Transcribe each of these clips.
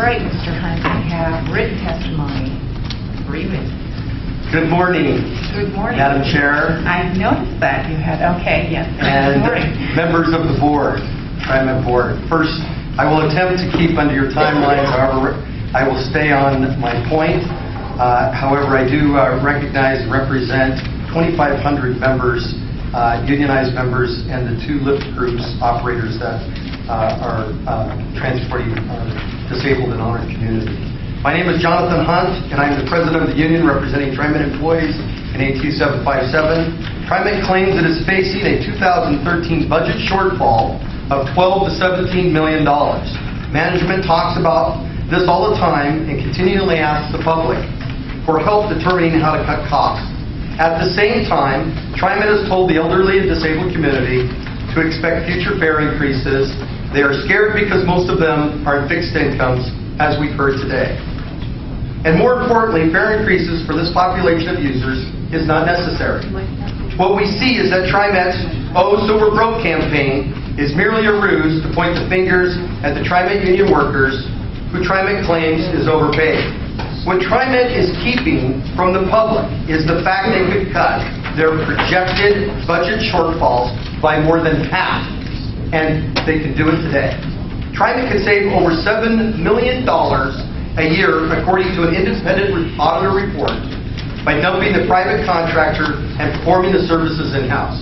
right, Mr. Hunt, we have written testimony. 3 minutes. Good morning. Good morning. Madam Chair. I noticed that you had, okay, yes. And Good morning. members of the board, Trimet board. First, I will attempt to keep under your timelines. However, I will stay on my point. However, I do recognize and represent 2,500 members, unionized members, and the 2 lift groups operators that are transporting our disabled and honored community. My name is Jonathan Hunt, and I am the president of the union representing Trimet employees in AT 757. Trimet claims it is facing a 2013 budget shortfall of $12 to $17 million. Management talks about this all the time and continually asks the public for help determining how to cut costs. At the same time, Trimet has told the elderly and disabled community to expect future fare increases. They are scared because most of them are in fixed incomes, as we've heard today. And more importantly, fare increases for this population of users is not necessary. What we see is that Trimet's Oh So We're Broke campaign is merely a ruse to point the fingers at the Trimet union workers, who Trimet claims is overpaid. What Trimet is keeping from the public is the fact they could cut their projected budget shortfalls by more than half, and they can do it today. Trimet could save over $7 million a year, according to an independent auditor report, by dumping the private contractor and performing the services in-house.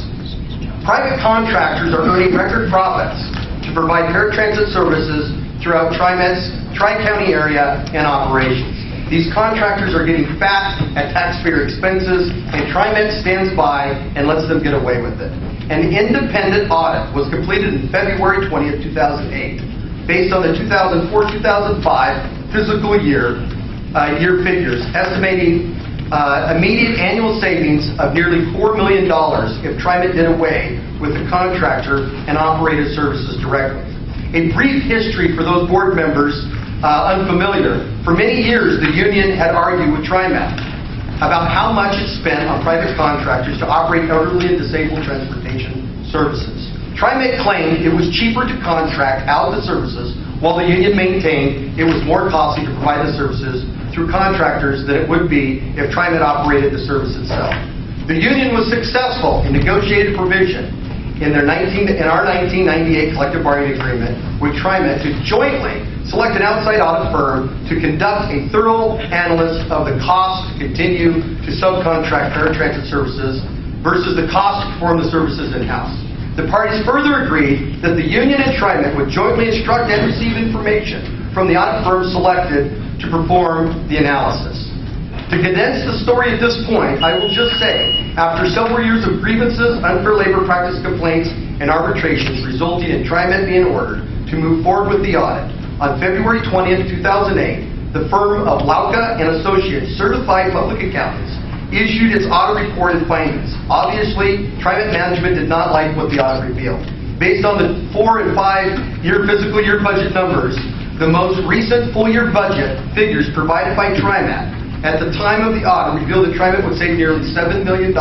Private contractors are earning record profits to provide paratransit services throughout Trimet's Tri-County area and operations. These contractors are getting fat at taxpayer expenses, and Trimet stands by and lets them get away with it. An independent audit was completed in February 20th, 2008, based on the 2004-2005 fiscal year figures, estimating immediate annual savings of nearly $4 million if Trimet did away with the contractor and operated services directly. A brief history for those board members unfamiliar. For many years, the union had argued with Trimet about how much it spent on private contractors to operate elderly and disabled transportation services. Trimet claimed it was cheaper to contract out the services, while the union maintained it was more costly to provide the services through contractors than it would be if Trimet operated the service itself. The union was successful in negotiated provision in our 1998 collective bargaining agreement with Trimet to jointly select an outside audit firm to conduct a thorough analysis of the cost to continue to subcontract paratransit services versus the cost to perform the services in-house. The parties further agreed that the union and Trimet would jointly instruct and receive information from the audit firm selected to perform the analysis. To condense the story at this point, I will just say, after several years of grievances, unfair labor practice complaints, and arbitrations resulting in Trimet being ordered to move forward with the audit, on February 20th, 2008, the firm of Lauka and Associates, certified public accountants, issued its audit report and findings. Obviously, Trimet management did not like what the audit revealed. Based on the 4- and 5-year fiscal year budget numbers, the most recent full-year budget figures provided by Trimet at the time of the audit revealed that Trimet would save nearly $7 million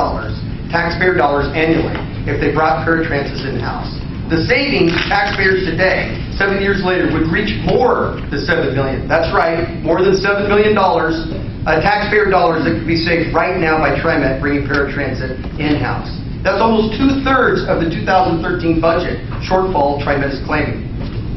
taxpayer dollars annually if they brought paratransits in-house. The savings to taxpayers today, 7 years later, would reach more than $7 million. That's right, more than $7 million taxpayer dollars that could be saved right now by Trimet bringing paratransit in-house. That's almost 2/3 of the 2013 budget shortfall Trimet is claiming.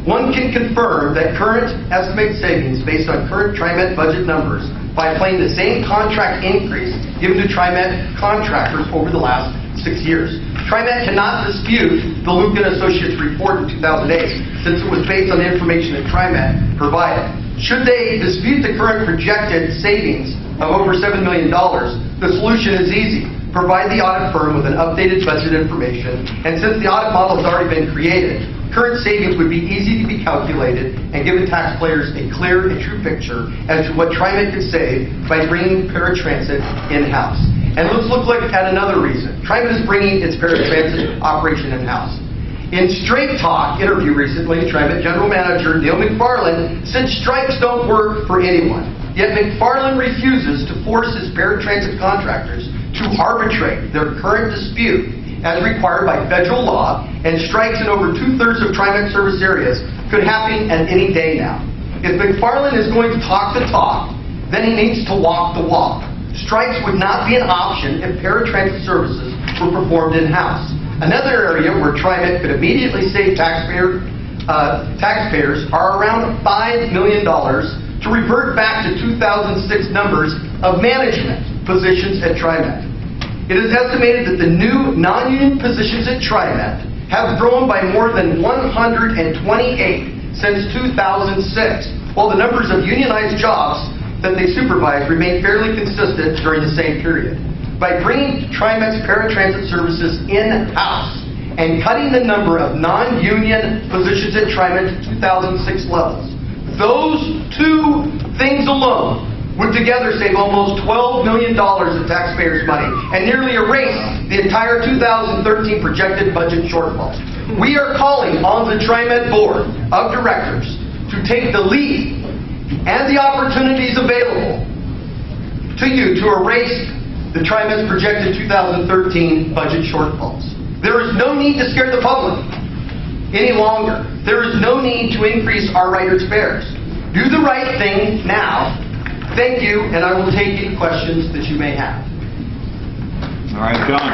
One can confirm that current estimated savings based on current Trimet budget numbers by applying the same contract increase given to Trimet contractors over the last 6 years. Trimet cannot dispute the Luke and Associates report in 2008 since it was based on the information that Trimet provided. Should they dispute the current projected savings of over $7 million, the solution is easy. Provide the audit firm with an updated budget information, and since the audit model has already been created, current savings would be easy to be calculated and give the taxpayers a clear and true picture as to what Trimet could save by bringing paratransit in-house. And let's look at another reason. Trimet is bringing its paratransit operation in-house. In Straight Talk interview recently, Trimet General Manager Neil McFarland said strikes don't work for anyone. Yet McFarland refuses to force his paratransit contractors to arbitrate their current dispute as required by federal law, and strikes in over 2/3 of Trimet service areas could happen at any day now. If McFarland is going to talk the talk, then he needs to walk the walk. Strikes would not be an option if paratransit services were performed in-house. Another area where Trimet could immediately save taxpayers are around $5 million to revert back to 2006 numbers of management positions at Trimet. It is estimated that the new non-union positions at Trimet have grown by more than 128 since 2006, while the numbers of unionized jobs that they supervise remain fairly consistent during the same period. By bringing Trimet's paratransit services in-house and cutting the number of non-union positions at Trimet to 2006 levels, those two things alone would together save almost $12 million of taxpayers' money and nearly erase the entire 2013 projected budget shortfall. We are calling on the Trimet Board of Directors to take the lead and the opportunities available to you to erase the Trimet's projected 2013 budget shortfalls. There is no need to scare the public any longer. There is no need to increase our riders' fares. Do the right thing now. Thank you, and I will take any questions that you may have. All right, John.